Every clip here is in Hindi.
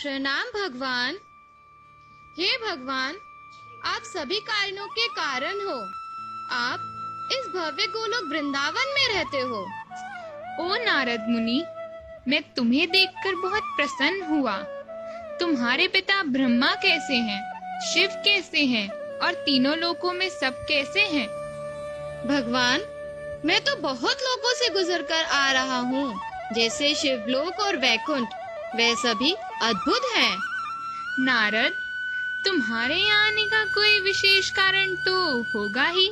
प्रणाम भगवान। हे भगवान, आप सभी कारणों के कारण हो। आप इस भव्य गोलोक वृंदावन में रहते हो। ओ नारद मुनि, मैं तुम्हें देखकर बहुत प्रसन्न हुआ। तुम्हारे पिता ब्रह्मा कैसे हैं, शिव कैसे हैं और तीनों लोकों में सब कैसे हैं? भगवान, मैं तो बहुत लोकों से गुजरकर आ रहा हूँ, जैसे शिवलोक और वैकुंठ, वे सभी अद्भुत हैं। नारद, तुम्हारे यहाँ आने का कोई विशेष कारण तो होगा ही।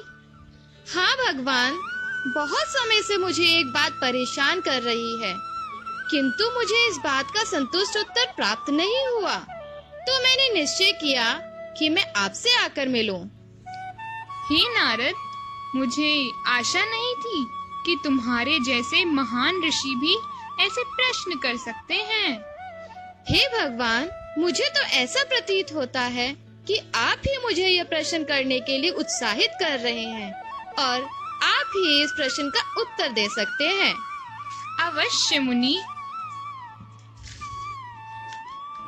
हाँ भगवान, बहुत समय से मुझे एक बात परेशान कर रही है, किंतु मुझे इस बात का संतुष्ट उत्तर प्राप्त नहीं हुआ। तो मैंने निश्चय किया कि मैं आपसे आकर मिलूं। हे नारद, मुझे आशा नहीं थी कि तुम्हारे जैसे महान ऋषि भी ऐसे प्रश्न कर सकते हैं। हे भगवान, मुझे तो ऐसा प्रतीत होता है कि आप ही मुझे यह प्रश्न करने के लिए उत्साहित कर रहे हैं और आप ही इस प्रश्न का उत्तर दे सकते हैं। अवश्य मुनि।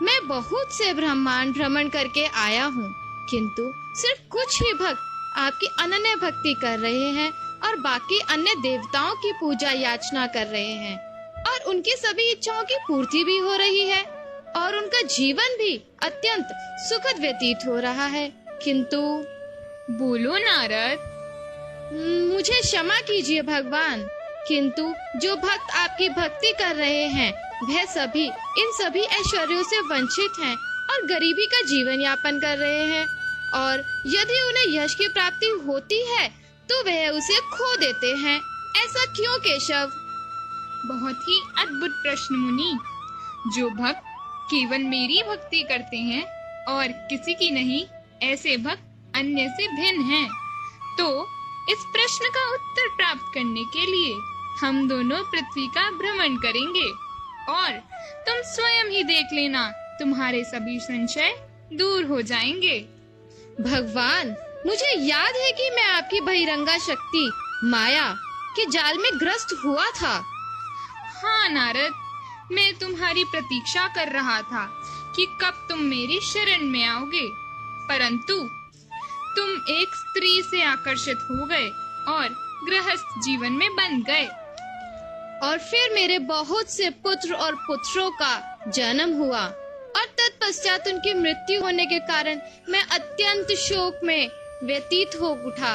मैं बहुत से ब्रह्मांड भ्रमण करके आया हूँ, किंतु सिर्फ कुछ ही भक्त आपकी अनन्य भक्ति कर रहे हैं और बाकी अन्य देवताओं की पूजा याचना कर रहे हैं और उनकी सभी इच्छाओं की पूर्ति भी हो रही है और उनका जीवन भी अत्यंत सुखद व्यतीत हो रहा है। किंतु बोलो नारद। मुझे क्षमा कीजिए भगवान, किंतु जो भक्त आपकी भक्ति कर रहे हैं वह सभी इन सभी ऐश्वर्यों से वंचित हैं और गरीबी का जीवन यापन कर रहे हैं, और यदि उन्हें यश की प्राप्ति होती है तो वह उसे खो देते हैं। ऐसा क्यों केशव? बहुत ही अद्भुत प्रश्न मुनि। जो भक्त केवल मेरी भक्ति करते हैं और किसी की नहीं, ऐसे भक्त अन्य से भिन्न हैं। तो इस प्रश्न का उत्तर प्राप्त करने के लिए हम दोनों पृथ्वी का भ्रमण करेंगे और तुम स्वयं ही देख लेना, तुम्हारे सभी संशय दूर हो जाएंगे। भगवान, मुझे याद है कि मैं आपकी बहिरंगा शक्ति माया के जाल में ग्रस्त हुआ था। हाँ नारद, मैं तुम्हारी प्रतीक्षा कर रहा था कि कब तुम मेरी शरण में आओगे, परंतु तुम एक स्त्री से आकर्षित हो गए और गृहस्थ जीवन में बंध गए। और फिर मेरे बहुत से पुत्र और पुत्रों का जन्म हुआ और तत्पश्चात उनकी मृत्यु होने के कारण मैं अत्यंत शोक में व्यतीत हो उठा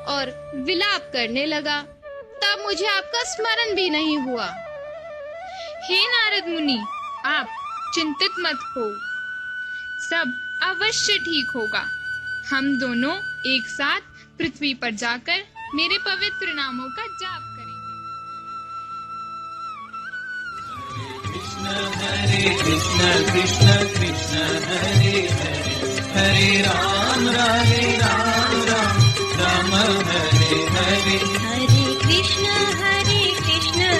और विलाप करने लगा। तब मुझे आपका स्मरण भी नहीं हुआ। हे नारद मुनि, आप चिंतित मत हो, सब अवश्य ठीक होगा। हम दोनों एक साथ पृथ्वी पर जाकर मेरे पवित्र नामों का जाप करेंगे। हरे कृष्ण कृष्ण कृष्ण हरे हरे, हरे राम राम राम हरे हरे। हरे कृष्ण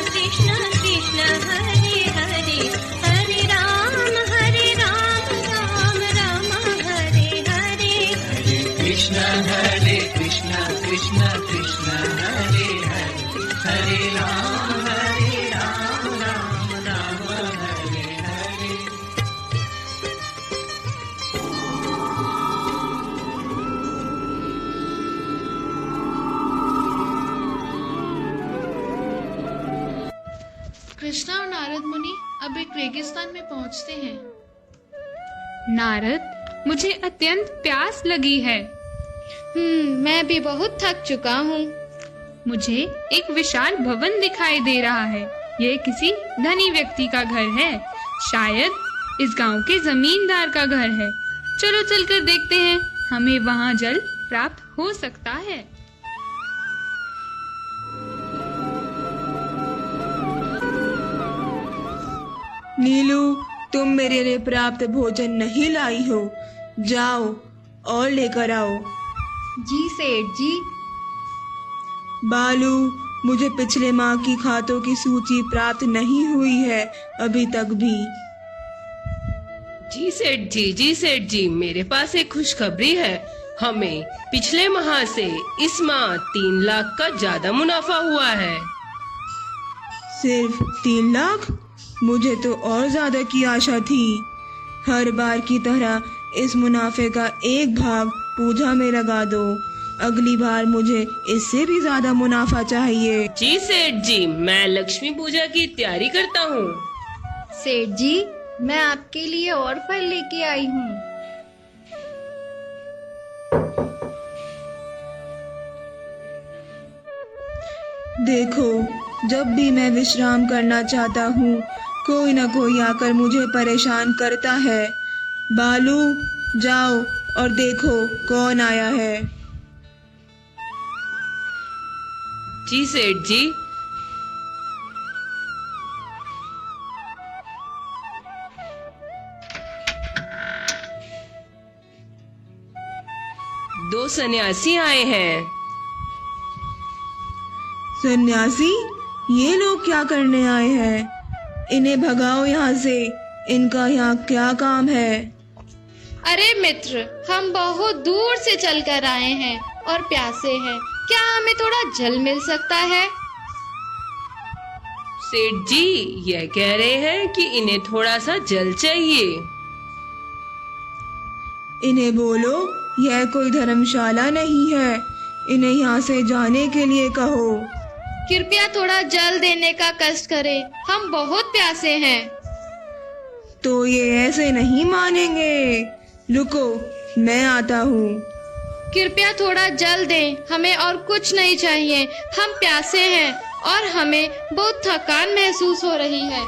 कृष्ण कृष्ण हरे हरे, हरे राम राम राम हरे हरे। हरे कृष्ण कृष्ण कृष्ण हरे हरे, हरे राम राम हरे हरे। कृष्णा और नारद मुनि अब एक रेगिस्तान में पहुंचते हैं। नारद, मुझे अत्यंत प्यास लगी है। मैं भी बहुत थक चुका हूँ। मुझे एक विशाल भवन दिखाई दे रहा है। यह किसी धनी व्यक्ति का घर है, शायद इस गांव के जमींदार का घर है। चलो चलकर देखते हैं, हमें वहां जल प्राप्त हो सकता है। नीलू, तुम मेरे लिए प्राप्त भोजन नहीं लाई हो, जाओ और लेकर आओ। जी सेठ जी। बालू, मुझे पिछले माह की खातों की सूची प्राप्त नहीं हुई है अभी तक भी। जी सेठ जी, मेरे पास एक खुशखबरी है। हमें पिछले माह से इस माह 3 लाख का ज्यादा मुनाफा हुआ है। सिर्फ 3 लाख? मुझे तो और ज्यादा की आशा थी। हर बार की तरह इस मुनाफे का एक भाग पूजा में लगा दो। अगली बार मुझे इससे भी ज्यादा मुनाफा चाहिए। जी सेठ जी, मैं लक्ष्मी पूजा की तैयारी करता हूँ। सेठ जी, मैं आपके लिए और फल लेके आई हूँ। देखो, जब भी मैं विश्राम करना चाहता हूँ, कोई न कोई आकर मुझे परेशान करता है। बालू, जाओ और देखो कौन आया है। जी सेठ जी। दो सन्यासी आए हैं। सन्यासी, ये लोग क्या करने आए हैं? इन्हें भगाओ यहाँ से। इनका यहाँ क्या काम है? अरे मित्र, हम बहुत दूर से चलकर आए हैं और प्यासे हैं। क्या हमें थोड़ा जल मिल सकता है? सेठ जी यह कह रहे हैं कि इन्हें थोड़ा सा जल चाहिए। इन्हें बोलो, यह कोई धर्मशाला नहीं है। इन्हें यहाँ से जाने के लिए कहो। कृपया थोड़ा जल देने का कष्ट करें, हम बहुत प्यासे हैं। तो ये ऐसे नहीं मानेंगे। रुको, मैं आता हूँ। कृपया थोड़ा जल दें, हमें और कुछ नहीं चाहिए। हम प्यासे हैं और हमें बहुत थकान महसूस हो रही है।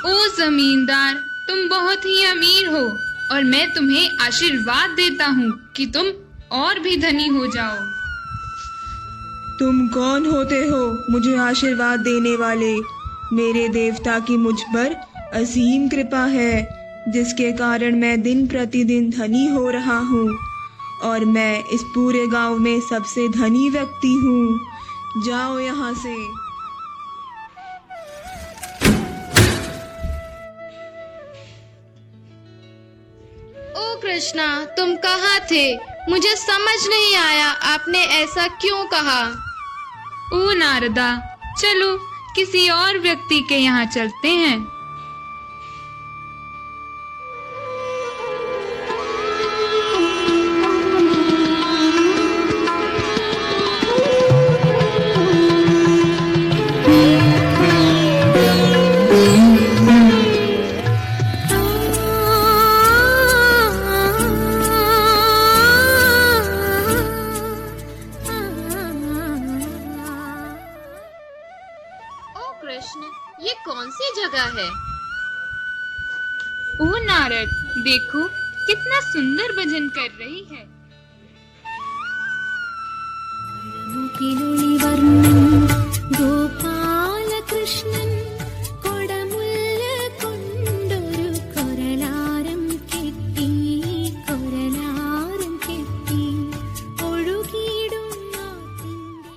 ओ जमींदार, तुम बहुत ही अमीर हो और मैं तुम्हें आशीर्वाद देता हूँ कि तुम और भी धनी हो जाओ। तुम कौन होते हो मुझे आशीर्वाद देने वाले? मेरे देवता की मुझ पर असीम कृपा है, जिसके कारण मैं दिन प्रतिदिन धनी हो रहा हूँ और मैं इस पूरे गांव में सबसे धनी व्यक्ति हूँ। जाओ यहाँ से। ओ कृष्णा, तुम कहाँ थे? मुझे समझ नहीं आया आपने ऐसा क्यों कहा। ओ नारदा, चलो किसी और व्यक्ति के यहाँ चलते हैं। कृष्ण, ये कौन सी जगह है? ओ नारद, देखो कितना सुंदर भजन कर रही है। गोपाल कृष्णन कोडमुल्ल कोंडोरु कोरलारम केट्टी ओळुगीडुम नातिंगे।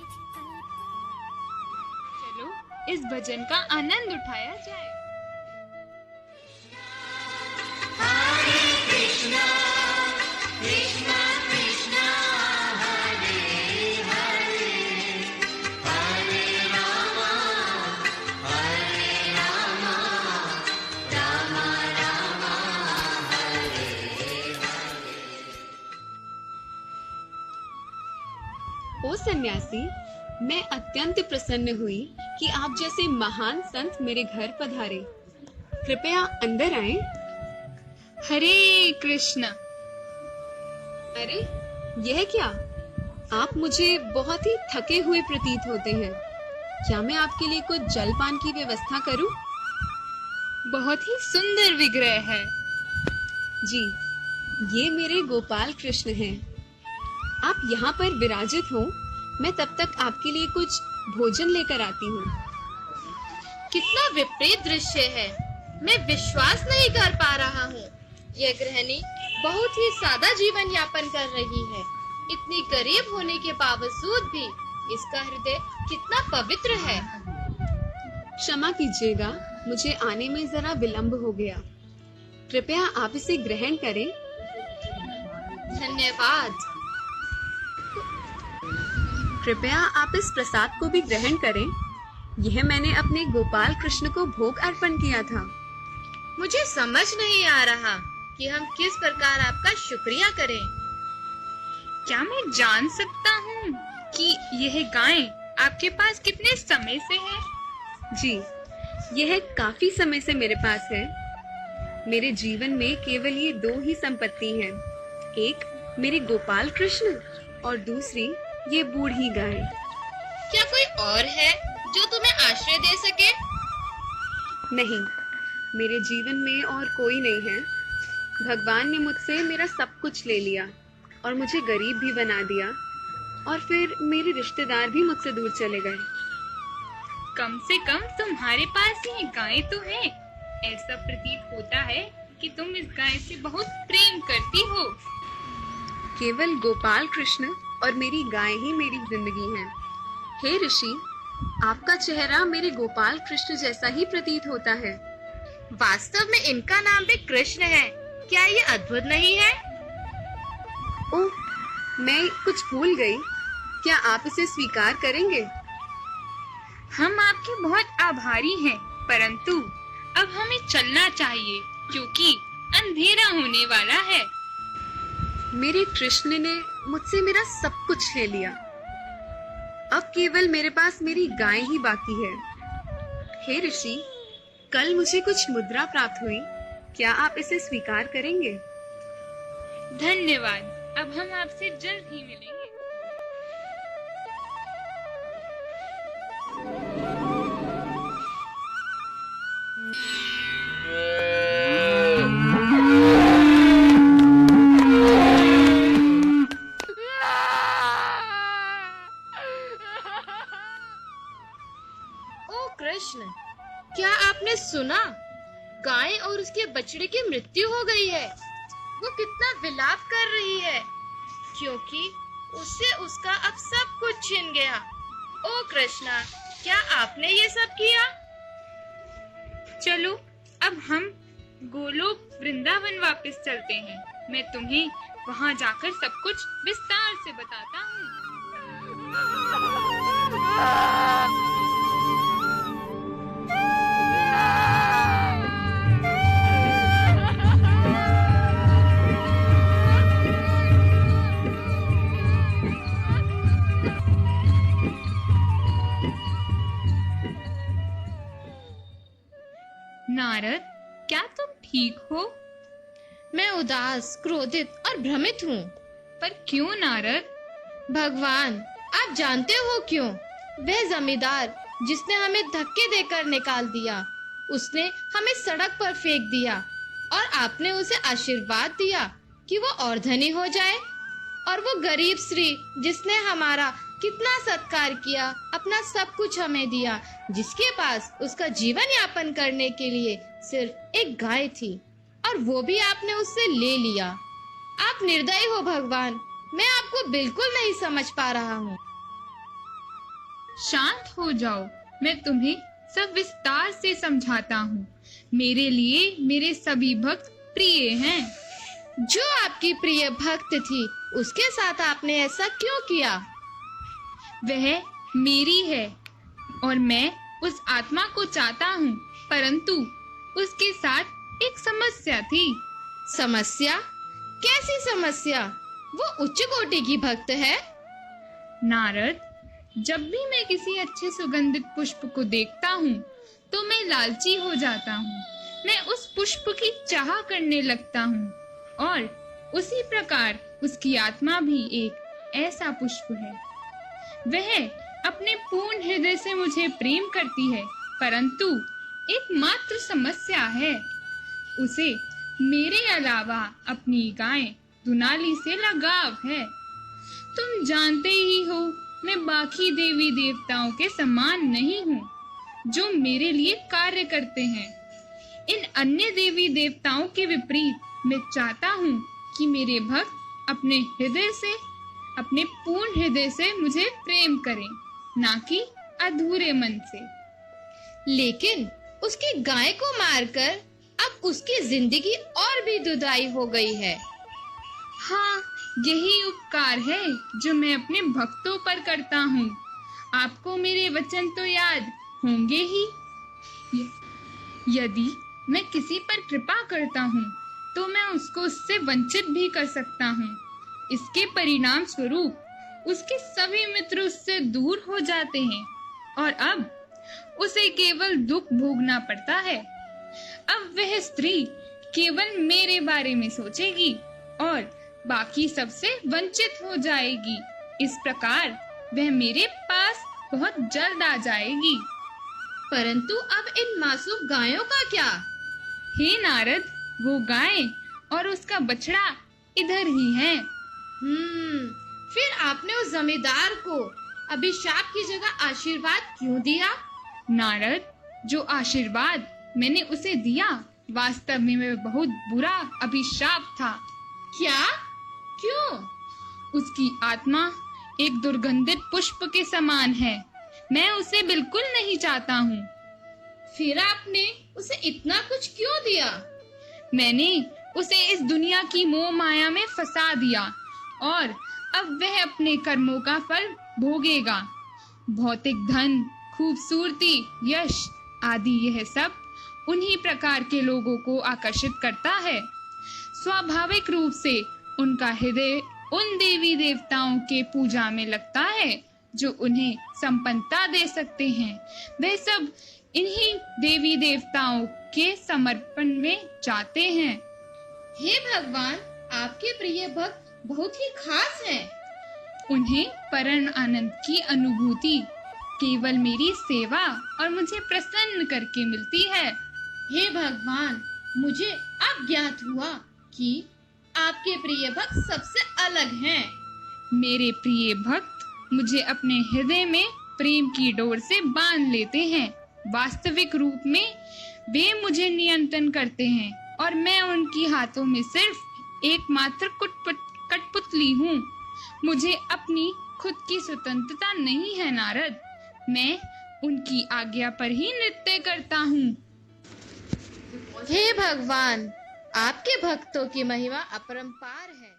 चलो इस भजन का आनंद उठाया जाए। ओ सन्यासी, मैं अत्यंत प्रसन्न हुई कि आप जैसे महान संत मेरे घर पधारे। कृपया अंदर आए। हरे कृष्ण। अरे यह क्या? आप मुझे बहुत ही थके हुए प्रतीत होते हैं। क्या मैं आपके लिए कुछ जलपान की व्यवस्था करूं? बहुत ही सुंदर विग्रह है। जी, ये मेरे गोपाल कृष्ण हैं। आप यहाँ पर विराजित हो, मैं तब तक आपके लिए कुछ भोजन लेकर आती हूँ। कितना विपरीत दृश्य है, मैं विश्वास नहीं कर पा रहा हूँ। यह गृहिणी बहुत ही सादा जीवन यापन कर रही है। इतनी गरीब होने के बावजूद भी इसका हृदय कितना पवित्र है। क्षमा कीजिएगा, मुझे आने में जरा विलंब हो गया। कृपया आप इसे ग्रहण करें। धन्यवाद। कृपया आप इस प्रसाद को भी ग्रहण करें। यह मैंने अपने गोपाल कृष्ण को भोग अर्पण किया था। मुझे समझ नहीं आ रहा कि हम किस प्रकार आपका शुक्रिया करें। क्या मैं जान सकता हूँ कि यह गाय आपके पास कितने समय से है? जी, यह काफी समय से मेरे पास है। मेरे जीवन में केवल ये 2 ही संपत्ति हैं। एक मेरे गोपाल कृष्ण और दूसरी ये बूढ़ी गाय। क्या कोई और है जो तुम्हें आश्रय दे सके? नहीं, मेरे जीवन में और कोई नहीं है। भगवान ने मुझसे मेरा सब कुछ ले लिया और मुझे गरीब भी बना दिया, और फिर मेरे रिश्तेदार भी मुझसे दूर चले गए। कम से कम तुम्हारे पास ये गाय तो है। ऐसा प्रतीत होता है कि तुम इस गाय से बहुत प्रेम करती हो। केवल गोपाल कृष्ण और मेरी गाय ही मेरी जिंदगी है। हे ऋषि, आपका चेहरा मेरे गोपाल कृष्ण जैसा ही प्रतीत होता है। वास्तव में इनका नाम भी कृष्ण है। क्या ये अद्भुत नहीं है? ओह, मैं कुछ भूल गई। क्या आप इसे स्वीकार करेंगे? हम आपके बहुत आभारी हैं, परंतु अब हमें चलना चाहिए क्योंकि अंधेरा होने वाला है। मेरे कृष्ण ने मुझसे मेरा सब कुछ ले लिया। अब केवल मेरे पास मेरी गाय ही बाकी है। हे ऋषि, कल मुझे कुछ मुद्रा प्राप्त हुई। क्या आप इसे स्वीकार करेंगे? धन्यवाद। अब हम आपसे जल्द ही मिलेंगे। ओ कृष्ण, क्या आपने सुना? गाय और उसके बछड़े की मृत्यु हो गई है। वो कितना विलाप कर रही है क्योंकि उससे उसका अब सब कुछ छिन गया। ओ कृष्णा, क्या आपने ये सब किया? चलो अब हम गोलोक वृंदावन वापस चलते हैं। मैं तुम्हें वहाँ जाकर सब कुछ विस्तार से बताता हूँ। नारद, क्या तुम ठीक हो? मैं उदास, क्रोधित और भ्रमित हूँ। पर क्यों नारद? भगवान, आप जानते हो क्यों? वह जमींदार जिसने हमें धक्के देकर निकाल दिया, उसने हमें सड़क पर फेंक दिया और आपने उसे आशीर्वाद दिया कि वो और धनी हो जाए। और वो गरीब स्त्री जिसने हमारा कितना सत्कार किया, अपना सब कुछ हमें दिया, जिसके पास उसका जीवन यापन करने के लिए सिर्फ एक गाय थी, और वो भी आपने उससे ले लिया। आप निर्दयी हो भगवान। मैं आपको बिल्कुल नहीं समझ पा रहा हूँ। शांत हो जाओ, मैं तुम्हें सब विस्तार से समझाता हूँ। मेरे लिए मेरे सभी भक्त प्रिय हैं। जो आपकी प्रिय भक्त थी, उसके साथ आपने ऐसा क्यों किया? वह मेरी है और मैं उस आत्मा को चाहता हूँ, परंतु उसके साथ एक समस्या थी। समस्या? कैसी समस्या? वो उच्च कोटि की भक्त है। नारद, जब भी मैं किसी अच्छे सुगंधित पुष्प को देखता हूँ तो मैं लालची हो जाता हूँ। मैं उस पुष्प की चाह करने लगता हूँ, और उसी प्रकार उसकी आत्मा भी एक ऐसा पुष्प है। वह अपने पूर्ण हृदय से मुझे प्रेम करती है, परंतु एकमात्र समस्या है, उसे मेरे अलावा अपनी गाय दुनाली से लगाव है। तुम जानते ही हो, मैं बाकी देवी देवताओं के समान नहीं हूँ जो मेरे लिए कार्य करते हैं। इन अन्य देवी देवताओं के विपरीत मैं चाहता हूँ कि मेरे भक्त अपने हृदय से, अपने पूर्ण हृदय से मुझे प्रेम करें, ना कि अधूरे मन से। लेकिन उसकी गाय को मारकर अब उसकी जिंदगी और भी दुधाई हो गई है। हाँ, यही उपकार है जो मैं अपने भक्तों पर करता हूँ। आपको मेरे वचन तो याद होंगे ही। यदि मैं किसी पर कृपा करता हूँ तो मैं उसको उससे वंचित भी कर सकता हूँ। इसके परिणाम स्वरूप उसके सभी मित्र उससे दूर हो जाते हैं और अब उसे केवल दुख भोगना पड़ता है। अब वह स्त्री केवल मेरे बारे में सोचेगी और बाकी सबसे वंचित हो जाएगी। इस प्रकार वह मेरे पास बहुत जल्द आ जाएगी। परंतु अब इन मासूम गायों का क्या? हे नारद, वो गाय और उसका बछड़ा इधर ही है। फिर आपने उस जमींदार को अभिशाप की जगह आशीर्वाद क्यों दिया? नारद, जो आशीर्वाद मैंने उसे दिया वास्तव में वह बहुत बुरा अभिशाप था। क्या? क्यों? उसकी आत्मा एक दुर्गंधित पुष्प के समान है। मैं उसे बिल्कुल नहीं चाहता हूँ। फिर आपने उसे इतना कुछ क्यों दिया? मैंने उसे इस दुनिया की मोह माया में फंसा दिया और अब वह अपने कर्मों का फल भोगेगा। भौतिक धन, खूबसूरती, यश आदि यह सब उन्हीं प्रकार के लोगों को आकर्षित करता है। स्वाभाविक रूप से उनका हृदय उन देवी देवताओं के पूजा में लगता है जो उन्हें संपन्नता दे सकते हैं। वे सब इन्हीं देवी देवताओं के समर्पण में जाते हैं। हे भगवान, आपके प्रिय भक्त बहुत ही खास हैं। उन्हें परम आनंद की अनुभूति केवल मेरी सेवा और मुझे प्रसन्न करके मिलती है। हे भगवान, मुझे अब ज्ञात हुआ कि आपके प्रिय भक्त सबसे अलग हैं। मेरे प्रिय भक्त मुझे अपने हृदय में प्रेम की डोर से बांध लेते हैं। वास्तविक रूप में वे मुझे नियंत्रण करते हैं और मैं उनकी हाथों में सिर्फ एकमात्र कठपुतली हूँ। मुझे अपनी खुद की स्वतंत्रता नहीं है नारद। मैं उनकी आज्ञा पर ही नृत्य करता हूँ। हे भगवान, आपके भक्तों की महिमा अपरंपार है।